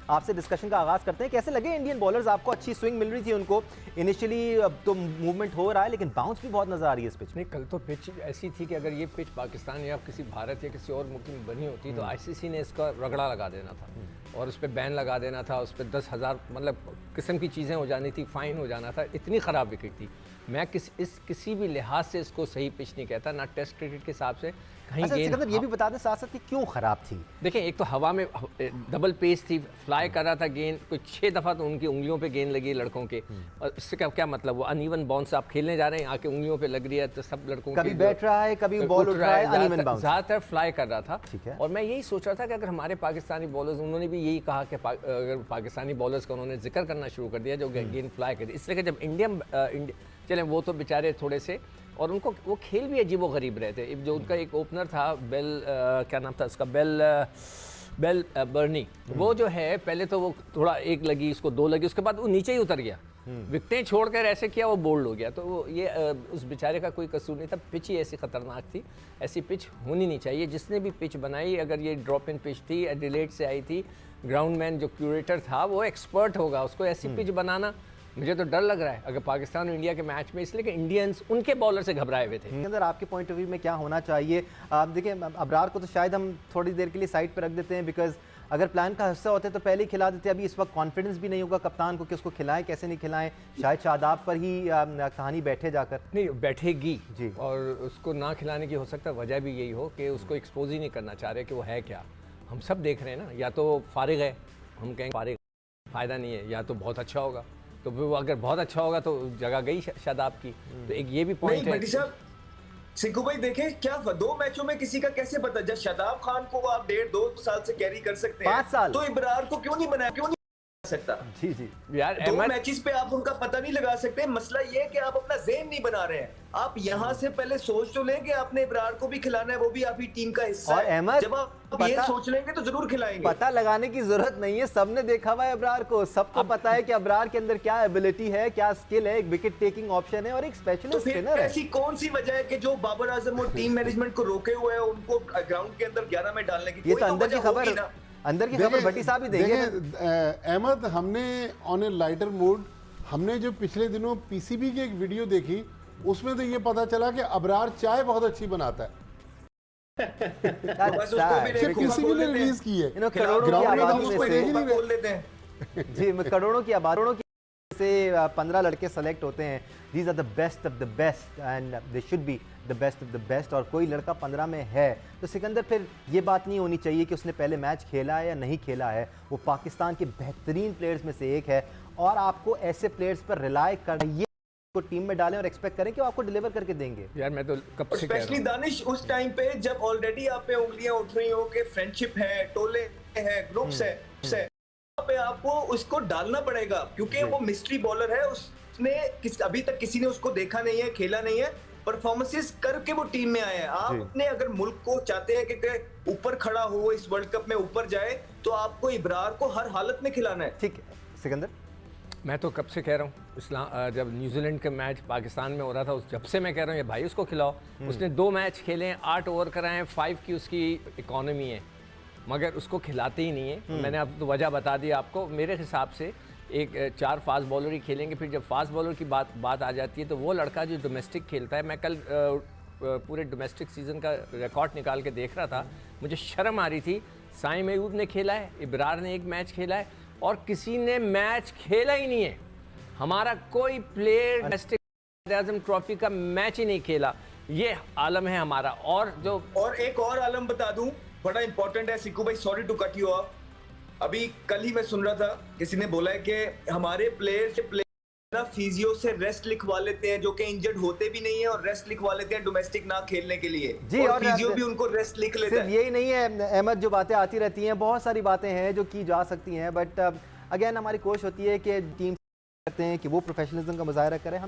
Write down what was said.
आपसे डिस्कशन का आगाज़ करते हैं। कैसे लगे इंडियन बॉलर्स आपको? अच्छी स्विंग मिल रही थी उनको इनिशियली, अब तो मूवमेंट हो रहा है लेकिन बाउंस भी बहुत नज़र आ रही है इस पिच में। नहीं, कल तो पिच ऐसी थी कि अगर ये पिच पाकिस्तान या किसी भारत या किसी और मुल्क में बनी होती तो आईसीसी ने इसका रगड़ा लगा देना था और उस पर बैन लगा देना था, उस पर 10,000 मतलब किस्म की चीज़ें हो जानी थी, फ़ाइन हो जाना था। इतनी ख़राब विकेट थी। मैं किसी भी लिहाज से इसको सही पिच नहीं कहता, ना टेस्ट क्रिकेट के हिसाब से कहीं अच्छा, गेंद। सिकंदर ये भी बता दें साथ साथ कि क्यों ख़राब थी? देखिए, एक तो हवा में डबल पेस थी, फ्लाई कर रहा था गेंद, कोई 6 दफ़ा तो उनकी उंगलियों पे गेंद लगी लड़कों के। और इससे क्या मतलब, वो अनइवन बाउंस आप खेलने जा रहे हैं, आके उंगलियों पे लग रही है, तो सब लड़कों कभी बैठ रहा है, कभी बॉल उठ रहा है, अनइवन बाउंस। ज़्यादातर फ्लाई कर रहा था। ठीक है। और मैं यही सोच रहा था कि अगर हमारे पाकिस्तानी बॉलर्स, उन्होंने भी यही कहा कि अगर पाकिस्तानी बॉलर्स का उन्होंने जिक्र करना शुरू कर दिया जो गेंद फ्लाई कर दी, इसलिए कि जब इंडियन चलें वो तो बेचारे थोड़े से, और उनको वो खेल भी अजीब व गरीब रहे थे। जो उनका एक ओपनर था क्या नाम था उसका, बेल बर्नी, वो जो है पहले तो वो थोड़ा एक लगी, उसको 2 लगी, उसके बाद वो नीचे ही उतर गया, विकटें छोड़कर ऐसे किया, वो बोल्ड हो गया। तो वो ये उस बेचारे का कोई कसूर नहीं था, पिच ही ऐसी ख़तरनाक थी। ऐसी पिच होनी नहीं चाहिए। जिसने भी पिच बनाई, अगर ये ड्रॉप इन पिच थी, एडिलेड से आई थी, ग्राउंडमैन जो क्यूरेटर था वो एक्सपर्ट होगा, उसको ऐसी पिच बनाना। मुझे तो डर लग रहा है अगर पाकिस्तान और इंडिया के मैच में, इसलिए कि इंडियंस उनके बॉलर से घबराए हुए थे। अंदर आपके पॉइंट ऑफ व्यू में क्या होना चाहिए? आप देखिए, अबरार को तो शायद हम थोड़ी देर के लिए साइड पर रख देते हैं, बिकॉज अगर प्लान का हिस्सा होते तो पहले ही खिला देते। अभी इस वक्त कॉन्फिडेंस भी नहीं होगा कप्तान को कि उसको खिलाएं, कैसे नहीं खिलाएं। शायद शादाब पर ही कहानी बैठे जाकर। नहीं बैठेगी जी, और उसको ना खिलाने की हो सकता है वजह भी यही हो कि उसको एक्सपोज ही नहीं करना चाह रहे कि वो है क्या। हम सब देख रहे हैं ना, या तो फारिग है, हम कहेंगे फारिग फ़ायदा नहीं है, या तो बहुत अच्छा होगा। तो वो अगर बहुत अच्छा होगा तो जगह गई शादाब की। तो एक ये भी पॉइंट है। सिक्कू भाई देखें, क्या 2 मैचों में किसी का कैसे पता, जब शादाब खान को आप 1.5-2 साल से कैरी कर सकते हैं, 5 साल, तो इब्रार को क्यों नहीं बनाया, क्यों नहीं सकता? जी जी यार, 2 मैचेस पे आप उनका पता नहीं लगा सकते। मसला ये है कि आप अपना ज़हन नहीं बना रहे हैं। आप यहाँ से पहले सोच तो लें कि आपने इब्रार को भी खिलाना है, वो भी आपकी टीम का हिस्सा और है। अहमद, जब आप ये सोच लेंगे तो जरूर खिलाएंगे। पता लगाने की जरूरत नहीं है, सबने देखा हुआ है अबरार को, सबको पता है कि अबरार के अंदर क्या एबिलिटी है, क्या स्किल है, एक विकेट टेकिंग ऑप्शन है और एक स्पेशलिस्ट स्पिनर है। ऐसी कौन सी वजह है कि जो बाबर आजम और टीम मैनेजमेंट को रोके हुए हैं उनको ग्राउंड के अंदर 11 में डालने की? ये तो अंदर की खबर, अंदर की खबर भट्टी साहब ही देंगे। अहमद, हमने ऑन ए लाइटर मूड, हमने जो पिछले दिनों पीसीबी की एक वीडियो देखी, उसमें तो ये पता चला कि अबरार चाय बहुत अच्छी बनाता है। पीसीबी ने रिलीज की है। जी, करोड़ों की आबादी से 15 लड़के सेलेक्ट होते हैं। These are the best of the best and they should be the best of the best. और कोई लड़का 15 में है तो सिकंदर, फिर ये बात नहीं होनी चाहिए कि उसने पहले मैच खेला है या नहीं खेला है। वो पाकिस्तान के बेहतरीन प्लेयर्स में से एक है और आपको ऐसे प्लेयर्स पर रिलाय करना, को टीम में डालें और एक्सपेक्ट करें कि वो आपको डिलीवर करके देंगे। यार मैं तो कब से स्पेशली दानिश उस टाइम पे जब ऑलरेडी आप पे उंगलियां उठ रही हो कि फ्रेंडशिप है, टोले है, ग्रुप्स है, पे आपको उसको डालना पड़ेगा क्योंकि वो मिस्ट्री बॉलर है। उसने अभी तक किसी ने उसको देखा नहीं है, खेला नहीं है, परफॉर्मेंसेस करके वो टीम में आए हैं। आपने अगर मुल्क को चाहते हैं कि ऊपर खड़ा हो, इस वर्ल्ड कप में ऊपर जाए, तो आपको इब्रार को हर हालत में खिलाना है। ठीक है सिकंदर, मैं तो कब से कह रहा हूँ, जब न्यूजीलैंड का मैच पाकिस्तान में हो रहा था जब से मैं कह रहा हूँ ये भाई उसको खिलाओ। उसने 2 मैच खेले हैं, 8 ओवर कराए हैं, 5 की उसकी इकॉनमी है, मगर उसको खिलाते ही नहीं है। मैंने अब तो वजह बता दी आपको। मेरे हिसाब से एक 4 फास्ट बॉलर ही खेलेंगे। फिर जब फास्ट बॉलर की बात आ जाती है तो वो लड़का जो डोमेस्टिक खेलता है, मैं कल पूरे डोमेस्टिक सीज़न का रिकॉर्ड निकाल के देख रहा था, मुझे शर्म आ रही थी। साइम अयूब ने खेला है, इब्रार ने 1 मैच खेला है और किसी ने मैच खेला ही नहीं है। हमारा कोई प्लेयर डोमेस्टिक आज़म ट्रॉफी का मैच ही नहीं खेला। ये आलम है हमारा। और एक और आलम बता दूं, बड़ा इंपॉर्टेंट है सिक्कू भाई, sorry to cut you off. अभी कल ही मैं सुन रहा था, किसी ने बोला है कि हमारे प्लेयर फिजियो से रेस्ट लिखवा लेते हैं, जो कि इंजर्ड होते भी नहीं है, और रेस्ट लिखवा लेते हैं डोमेस्टिक ना खेलने के लिए जी। और फिजियो भी उनको रेस्ट लिख लेता है। यही नहीं है अहमद, जो बातें आती रहती हैं, बहुत सारी बातें हैं जो की जा सकती हैं, बट अगेन हमारी कोशिश होती है कि टीम करते हैं कि वो प्रोफेशनलिज्म का मुजाहरा करें। हम भी